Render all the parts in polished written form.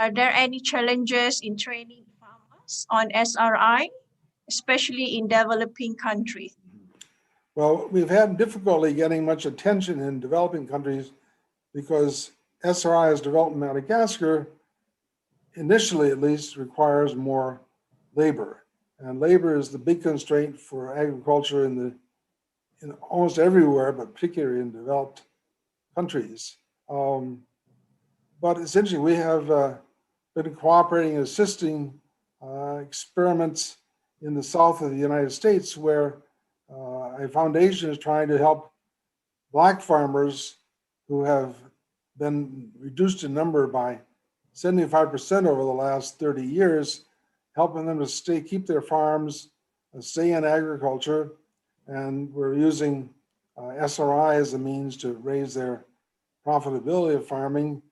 Are there any challenges in training farmers on SRI, especially in developing countries? Well, we've had difficulty getting much attention in developing countries because SRI as developed in Madagascar, initially at least, requires more labor. And labor is the big constraint for agriculture in almost everywhere, but particularly in developed countries. But essentially, we have been cooperating and assisting experiments in the south of the United States where a foundation is trying to help Black farmers who have been reduced in number by 75% over the last 30 years, helping them to keep their farms, stay in agriculture, and we're using SRI as a means to raise their profitability of farming.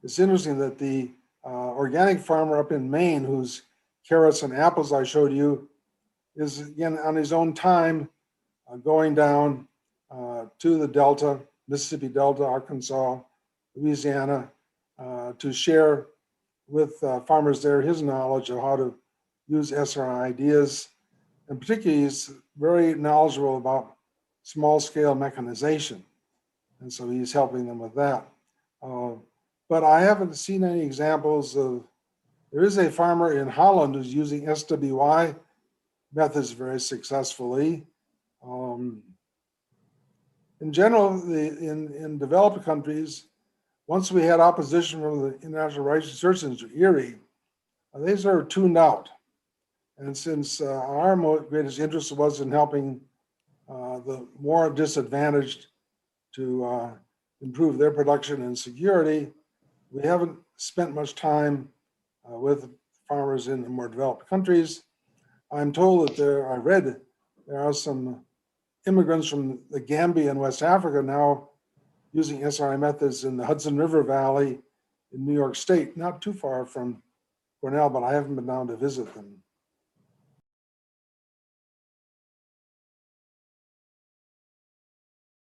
It's interesting that the organic farmer up in Maine, whose carrots and apples I showed you, is again on his own time going down to the Delta, Mississippi Delta, Arkansas, Louisiana, to share with farmers there his knowledge of how to use SRI ideas. And particularly, he's very knowledgeable about small-scale mechanization. And so he's helping them with that. But I haven't seen any examples of, there is a farmer in Holland who's using SWI methods very successfully. In general, in developed countries, once we had opposition from the International Research Institute, IRI, they sort of tuned out. And since our greatest interest was in helping the more disadvantaged to improve their production and security, we haven't spent much time with farmers in the more developed countries. I'm told that I read there are some immigrants from the Gambia and West Africa now using SRI methods in the Hudson River Valley in New York State, not too far from Cornell, but I haven't been down to visit them.